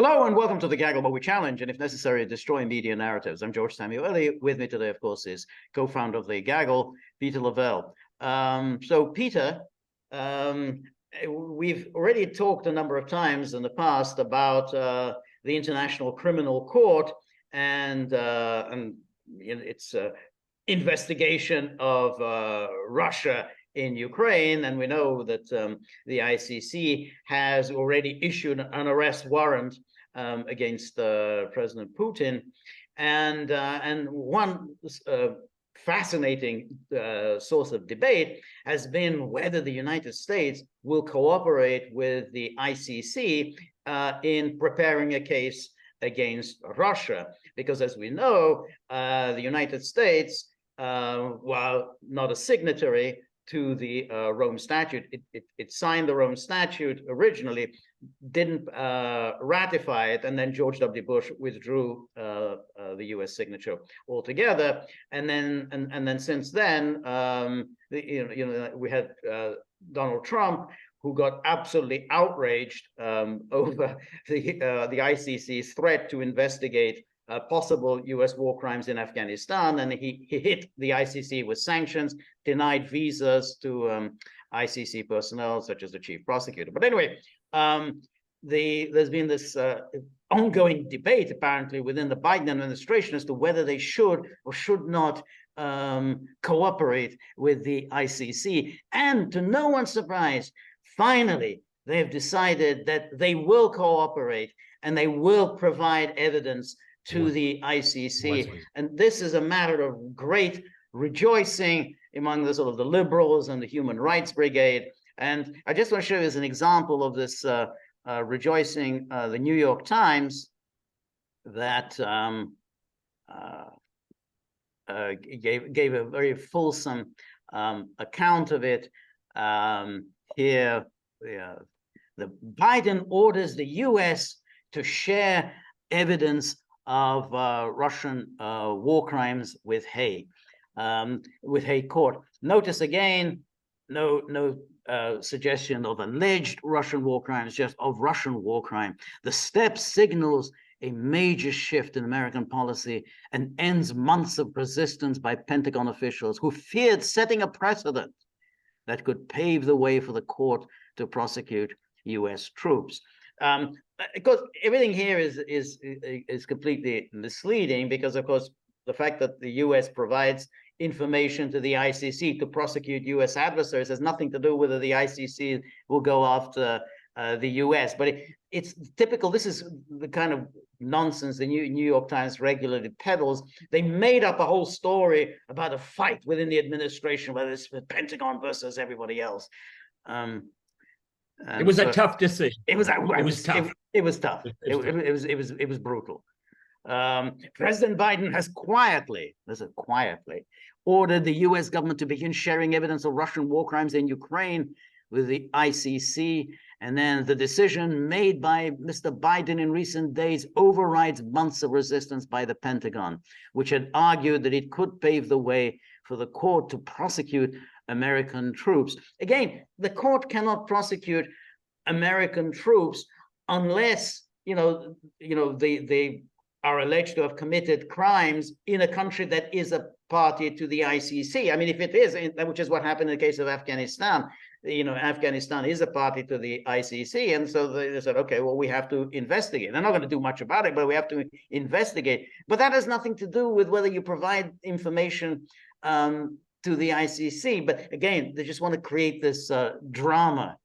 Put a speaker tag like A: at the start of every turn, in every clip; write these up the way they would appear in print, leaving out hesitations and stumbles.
A: Hello and welcome to the Gaggle, where we challenge and, if necessary, destroy media narratives. I'm George Szamuely. With me today, of course, is co-founder of the Gaggle, Peter Lavelle. Peter, we've already talked a number of times in the past about the International Criminal Court and its investigation of Russia in Ukraine, and we know that the ICC has already issued an arrest warrant against President Putin, and one fascinating source of debate has been whether the United States will cooperate with the ICC in preparing a case against Russia, because as we know, the United States, while not a signatory to the Rome Statute, it signed the Rome Statute originally, didn't ratify it, and then George W. Bush withdrew the U.S. signature altogether. And then since then, we had Donald Trump, who got absolutely outraged over the ICC's threat to investigate possible U.S. war crimes in Afghanistan, and he hit the ICC with sanctions, denied visas to ICC personnel such as the chief prosecutor. But anyway, there's been this ongoing debate apparently within the Biden administration as to whether they should or should not cooperate with the ICC. And to no one's surprise, finally, they've decided that they will cooperate and they will provide evidence to the ICC. And this is a matter of great rejoicing among the sort of the liberals and the Human Rights Brigade. And I just want to show you as an example of this rejoicing, the New York Times that gave a very fulsome account of it. Here, the Biden orders the U.S. to share evidence of Russian war crimes with Hague Court. Notice again, no suggestion of alleged Russian war crimes, just of Russian war crime. The step signals a major shift in American policy and ends months of resistance by Pentagon officials who feared setting a precedent that could pave the way for the court to prosecute U.S. troops. Because everything here is completely misleading, because of course the fact that the U.S. provides information to the ICC to prosecute U.S. adversaries has nothing to do with whether the ICC will go after the U.S. But it's typical. This is the kind of nonsense the New York Times regularly peddles. They made up a whole story about a fight within the administration, whether it's the Pentagon versus everybody else.
B: It was a tough decision.
A: It was tough. It was brutal. President Biden has quietly ordered the U.S. government to begin sharing evidence of Russian war crimes in Ukraine with the ICC. And then the decision made by Mr. Biden in recent days overrides months of resistance by the Pentagon, which had argued that it could pave the way for the court to prosecute American troops. Again, the court cannot prosecute American troops unless they are alleged to have committed crimes in a country that is a party to the ICC. I mean, if it is, which is what happened in the case of Afghanistan, Afghanistan is a party to the ICC, and so they said, okay, well, we have to investigate. They're not going to do much about it, but we have to investigate. But that has nothing to do with whether you provide information to the ICC. But again, they just want to create this drama.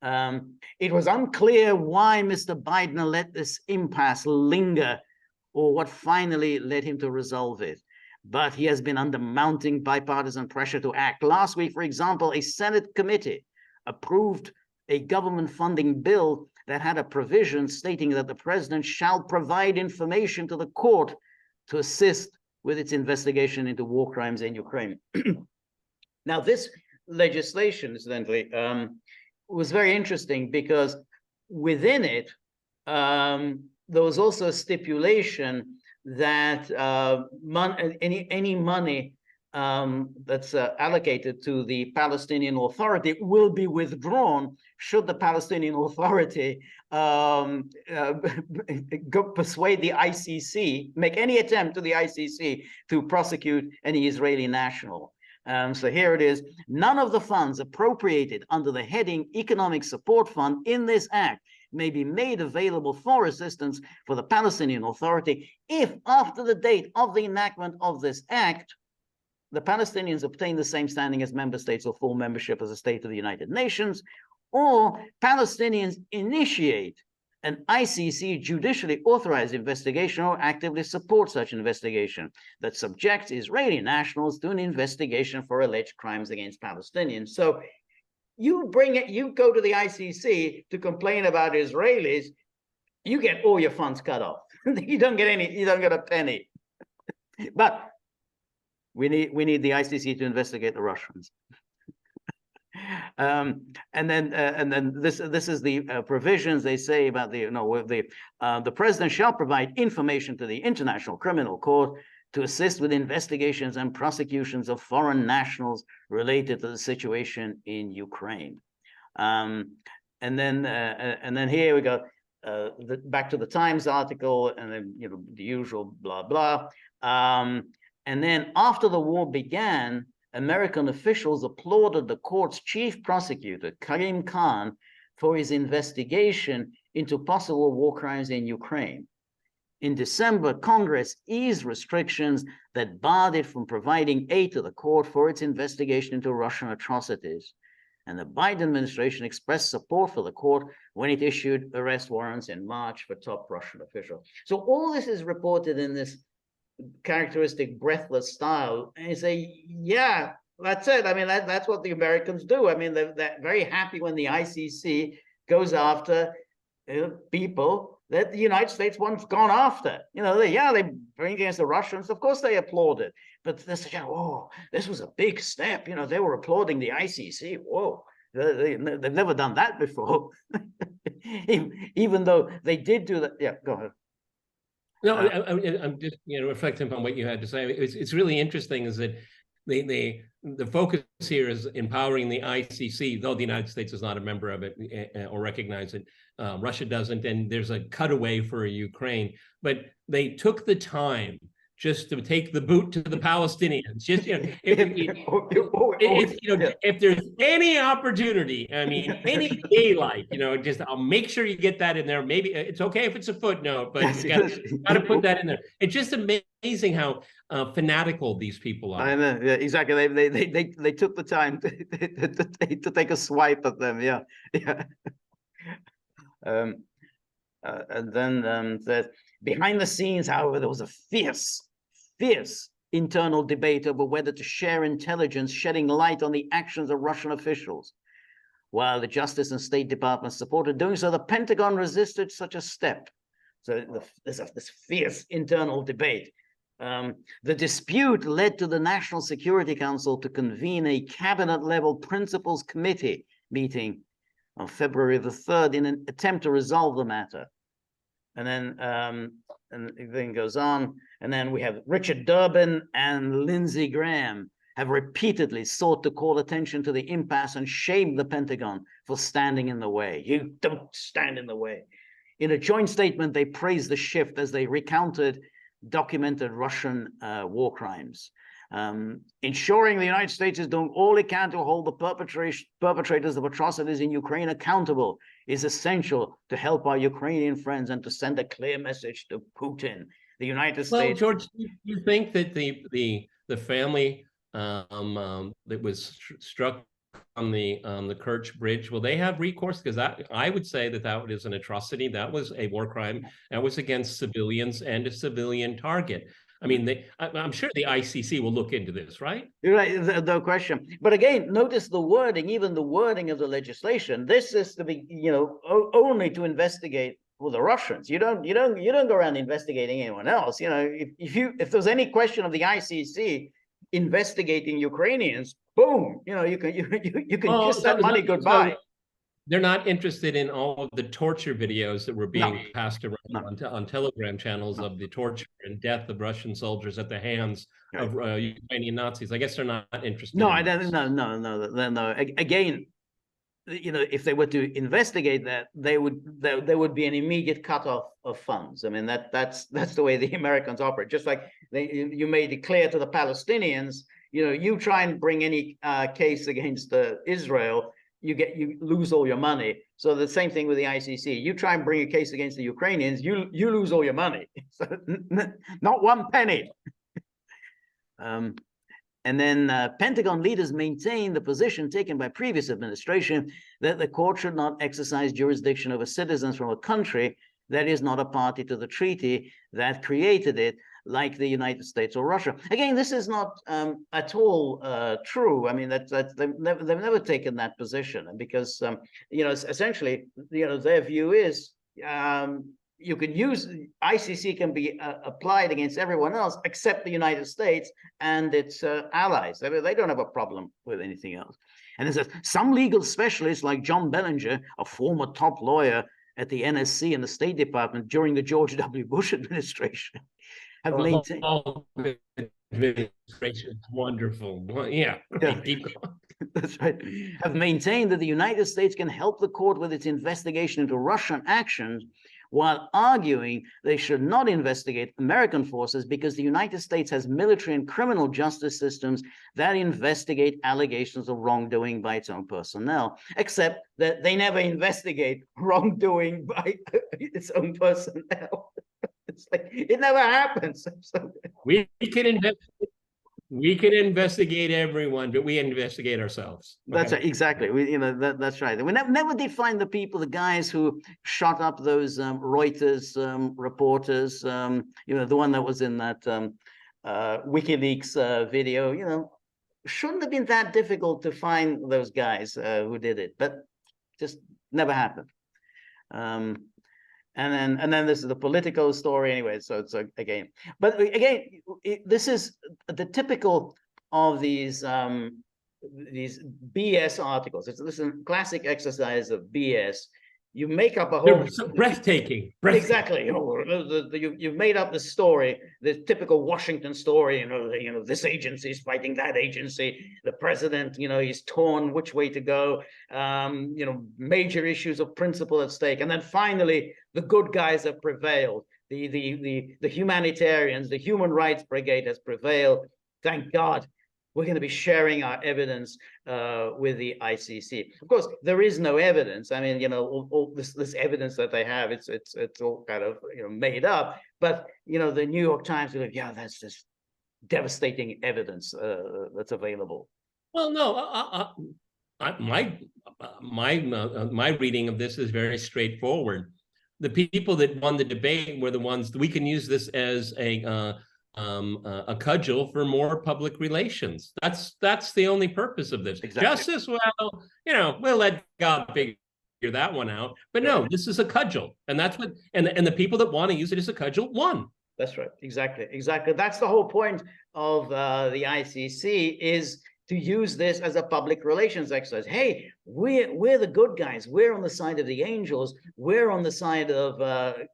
A: It was unclear why Mr. Biden let this impasse linger or what finally led him to resolve it. But he has been under mounting bipartisan pressure to act. Last week, for example, a Senate committee approved a government funding bill that had a provision stating that the president shall provide information to the court to assist with its investigation into war crimes in Ukraine. Now, this legislation, incidentally, was very interesting because within it, there was also a stipulation that any money that's allocated to the Palestinian Authority will be withdrawn should the Palestinian Authority persuade the ICC, make any attempt to the ICC to prosecute any Israeli national. So here it is. None of the funds appropriated under the heading Economic Support Fund in this act may be made available for assistance for the Palestinian Authority if, after the date of the enactment of this act, the Palestinians obtain the same standing as member states or full membership as a state of the United Nations, or Palestinians initiate an ICC judicially authorized investigation or actively support such investigation that subjects Israeli nationals to an investigation for alleged crimes against Palestinians. So you go to the ICC to complain about Israelis, you get all your funds cut off. You don't get a penny. But we need the ICC to investigate the Russians. And then this is the provisions they say about the president shall provide information to the International Criminal Court to assist with investigations and prosecutions of foreign nationals related to the situation in Ukraine. And then here we go back to the Times article, and then the usual blah blah. And then after the war began, American officials applauded the court's chief prosecutor, Karim Khan, for his investigation into possible war crimes in Ukraine. In December, Congress eased restrictions that barred it from providing aid to the court for its investigation into Russian atrocities. And the Biden administration expressed support for the court when it issued arrest warrants in March for top Russian officials. So all this is reported in this characteristic breathless style, and you say, yeah, that's it. I mean, that's what the Americans do. I mean, they're very happy when the ICC goes after people that the United States once gone after. They bring against the Russians. Of course, they applaud it, but they say, "Oh, this was a big step." They were applauding the ICC. Whoa, they've never done that before, even though they did do that. Yeah, go ahead.
B: No, I'm just reflecting upon what you had to say. It's really interesting is that the focus here is empowering the ICC, though the United States is not a member of it or recognize it. Russia doesn't, and there's a cutaway for Ukraine. But they took the time just to take the boot to the Palestinians. Just if there's any opportunity, I mean, any daylight, just I'll make sure you get that in there. Maybe it's okay if it's a footnote, but you got to put that in there. It's just amazing how fanatical these people are.
A: I know, yeah, exactly. They took the time to take a swipe at them. Yeah, yeah. And then behind the scenes, however, there was a fierce internal debate over whether to share intelligence, shedding light on the actions of Russian officials. While the Justice and State Departments supported doing so, the Pentagon resisted such a step. So there's this fierce internal debate. The dispute led to the National Security Council to convene a cabinet-level principals committee meeting on February the 3rd in an attempt to resolve the matter. And then goes on. And then we have Richard Durbin and Lindsey Graham have repeatedly sought to call attention to the impasse and shame the Pentagon for standing in the way. You don't stand in the way. In a joint statement, they praised the shift as they recounted documented Russian war crimes. Ensuring the United States is doing all it can to hold the perpetrators of atrocities in Ukraine accountable is essential to help our Ukrainian friends and to send a clear message to Putin. The United States.
B: Well, George, you think that the family that was struck on the Kerch Bridge, will they have recourse? Because I would say that is an atrocity. That was a war crime. That was against civilians and a civilian target. I mean, I'm sure the ICC will look into this, right?
A: You're right, no question. But again, notice the wording, even the wording of the legislation. This is to be, only to investigate the Russians. You don't go around investigating anyone else. If there's any question of the ICC investigating Ukrainians, boom, you can kiss that money goodbye.
B: they're not interested in all of the torture videos that were being
A: No,
B: passed around
A: no,
B: on Telegram channels
A: no.
B: of the torture and death of Russian soldiers at the hands
A: Right.
B: of Ukrainian Nazis. I guess they're not interested
A: No,
B: in
A: I don't.
B: those.
A: No. Again, if they were to investigate that, there would be an immediate cutoff of funds. I mean, that's the way the Americans operate. Just like you made it clear to the Palestinians, you try and bring any case against Israel, you lose all your money. So the same thing with the ICC. You try and bring a case against the Ukrainians, you lose all your money. So not one penny. And then Pentagon leaders maintain the position taken by previous administration that the court should not exercise jurisdiction over citizens from a country that is not a party to the treaty that created it, like the United States or Russia. Again, this is not at all true. I mean, they've never taken that position, because essentially, their view is you can use ICC can be applied against everyone else except the United States and its allies. They don't have a problem with anything else. And it says some legal specialists like John Bellinger, a former top lawyer at the NSC and the State Department during the George W. Bush administration, have maintained.
B: Administration, wonderful. Well, yeah. Keep going.
A: That's right. Have maintained that the United States can help the court with its investigation into Russian actions, while arguing they should not investigate American forces because the United States has military and criminal justice systems that investigate allegations of wrongdoing by its own personnel, except that they never investigate wrongdoing by its own personnel. It's like it never happens. So,
B: we can investigate everyone, but we investigate ourselves.
A: Okay? That's right, exactly. That's right. We never did find the people, the guys who shot up those Reuters reporters. The one that was in that WikiLeaks video. Shouldn't have been that difficult to find those guys who did it, but just never happened. And then this is the political story anyway. So it's again, this is the typical of these BS articles. This is a classic exercise of BS. You make up a whole.
B: They're so breathtaking.
A: Exactly. You've made up the story, the typical Washington story. This agency is fighting that agency. The president, he's torn which way to go. Major issues of principle at stake, and then finally the good guys have prevailed. The humanitarians, the Human Rights Brigade has prevailed. Thank God. We're going to be sharing our evidence with the ICC. Of course, there is no evidence. I mean, all this evidence that they have, it's all kind of made up. But the New York Times will go, that's just devastating evidence that's available.
B: Well, no, my reading of this is very straightforward. The people that won the debate were the ones we can use this as a cudgel for more public relations. That's the only purpose of this.
A: Exactly.
B: Justice, well, we'll let God figure that one out. But no, this is a cudgel, and that's what. And the people that want to use it as a cudgel won.
A: That's right. Exactly. That's the whole point of the ICC, is to use this as a public relations exercise. Hey, we're the good guys. We're on the side of the angels. We're on the side of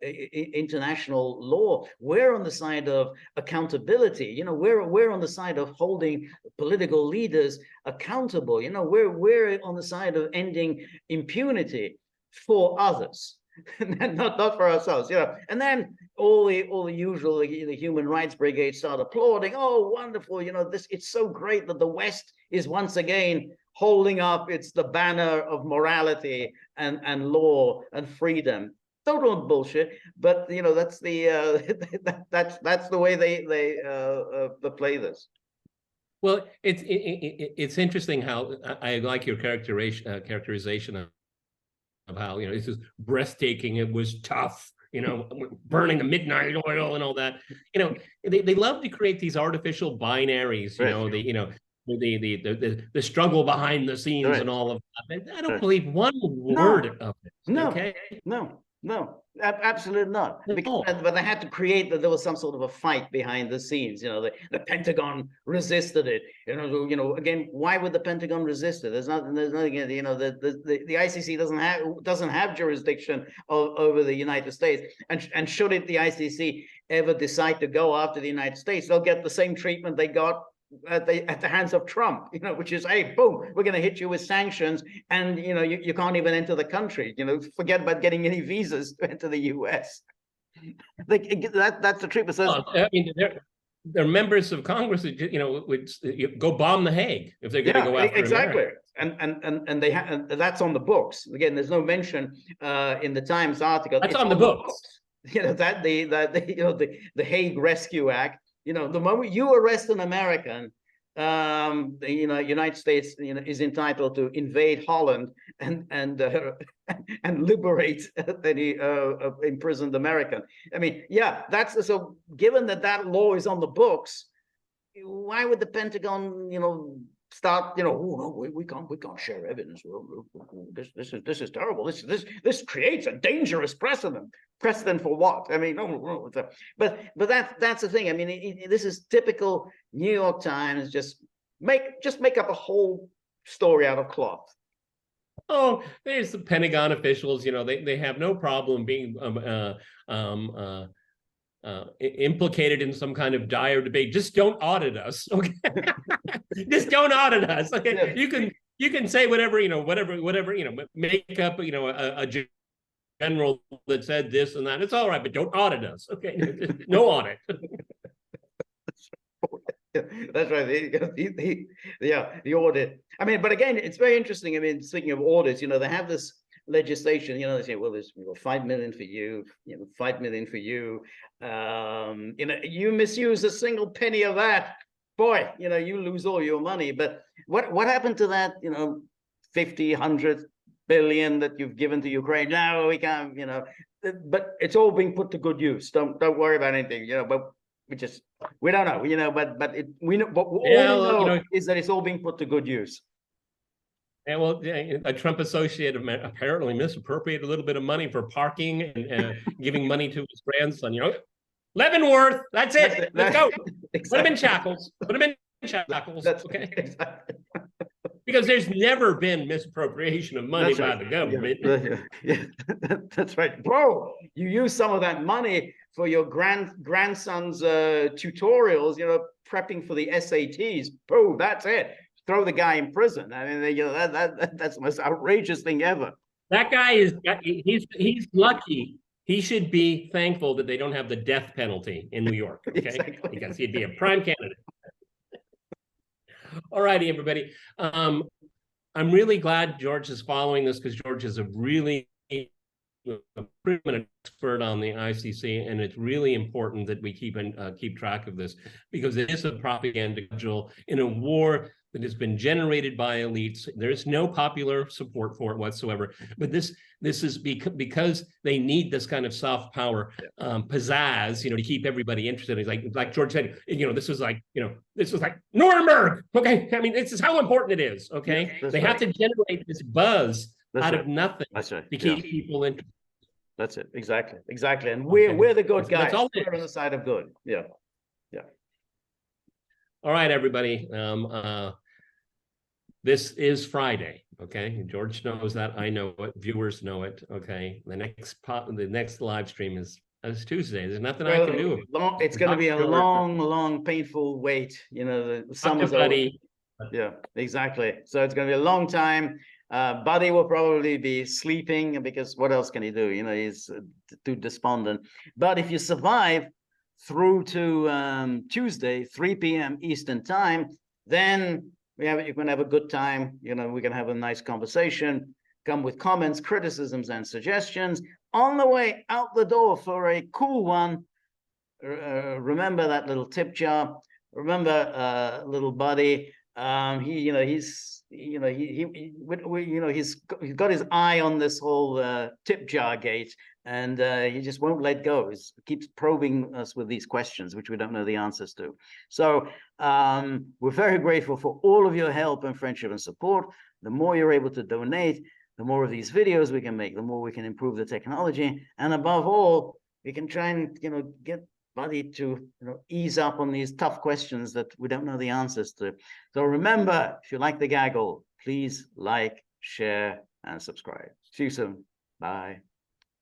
A: international law. We're on the side of accountability. We're on the side of holding political leaders accountable. We're on the side of ending impunity for others. not for ourselves, and then all the usual, the Human Rights Brigade start applauding. Oh, wonderful! It's so great that the West is once again holding up the banner of morality and law and freedom. Total bullshit, but that's the that's the way they play this.
B: Well, it's interesting how I like your characterization of how this is breathtaking. It was tough, burning the midnight oil and all that. They love to create these artificial binaries. The struggle behind the scenes and all of that. I don't believe one word of it.
A: No,
B: okay?
A: no. No, absolutely not.
B: No.
A: But they had to create that there was some sort of a fight behind the scenes. You know, the Pentagon resisted it. Again, why would the Pentagon resist it? There's nothing. You know, the ICC doesn't have jurisdiction over the United States. And should it, the ICC, ever decide to go after the United States, they'll get the same treatment they got at the hands of Trump, which is, hey, boom, we're going to hit you with sanctions, and you can't even enter the country. Forget about getting any visas to enter the U.S. That's the treatment. So,
B: I mean, they're members of Congress that would go bomb The Hague if they're going to go after
A: exactly.
B: America.
A: And they that's on the books. Again, there's no mention in the Times article.
B: That's on the books.
A: That the Hague Rescue Act. The moment you arrest an American, the United States is entitled to invade Holland and liberate any imprisoned American. I mean, yeah, that's so. Given that law is on the books, why would the Pentagon, start? Oh, we can't share evidence. This is terrible. This creates a dangerous precedent. Precedent for what? I mean, no. But that's the thing. I mean, this is typical New York Times. Just make up a whole story out of cloth.
B: Oh, there's the Pentagon officials. They have no problem being implicated in some kind of dire debate. Just don't audit us, okay? Just don't audit us. Okay, yeah. You can say whatever, make up, a general that said this and that. It's all right, but don't audit us, okay? No audit.
A: That's right. The audit. I mean, but again, it's very interesting. I mean, speaking of audits, they have this legislation. They say, well, there's 5 million for you, 5 million for you. You misuse a single penny of that, boy, you lose all your money. But what happened to that, 50, 100 billion that you've given to Ukraine? No, we can't, but it's all being put to good use. Don't worry about anything, but we don't know, but we know, but all we know is that it's all being put to good use.
B: And well, a Trump associate apparently misappropriated a little bit of money for parking and giving money to his grandson. Leavenworth, that's it. Let's go. Exactly. Put him in shackles. Put him in shackles. Okay. Exactly. Because there's never been misappropriation of money by the government.
A: Yeah. That's right. Bro, you use some of that money for your grandson's tutorials, prepping for the SATs. Bro, that's it. Throw the guy in prison. I mean, that's the most outrageous thing ever.
B: That guy he's lucky. He should be thankful that they don't have the death penalty in New York, okay? Exactly. Because he'd be a prime candidate. All righty, everybody. I'm really glad George is following this, because George is a really expert on the ICC, and it's really important that we keep track of this, because it is a propaganda tool in a war that has been generated by elites. There's no popular support for it whatsoever. But this is because they need this kind of soft power pizzazz, to keep everybody interested. It's like George said, this is like Nuremberg. Okay, I mean, this is how important it is. Okay, they have to generate this buzz out of nothing to keep people interested.
A: That's it. Exactly. And we're the good guys. We're on the side of good. Yeah.
B: All right, everybody. This is Friday, okay? George knows that. I know it. Viewers know it, okay? The next live stream is Tuesday. There's nothing I can do.
A: It's going to be a long, painful wait. The summer's over. Yeah, exactly. So it's going to be a long time. Buddy will probably be sleeping, because what else can he do? He's too despondent. But if you survive through to Tuesday, 3 p.m. Eastern time, then you can have a good time. We can have a nice conversation, come with comments, criticisms, and suggestions. On the way out the door for a cool one, remember that little tip jar. Remember little Buddy. He's got his eye on this whole tip jar gate, and he just won't let go. He keeps probing us with these questions, which we don't know the answers to. So we're very grateful for all of your help and friendship and support. The more you're able to donate, the more of these videos we can make, the more we can improve the technology. And above all, we can try and, get Buddy to, ease up on these tough questions that we don't know the answers to. So remember, if you like the gaggle, please like, share, and subscribe. See you soon. Bye.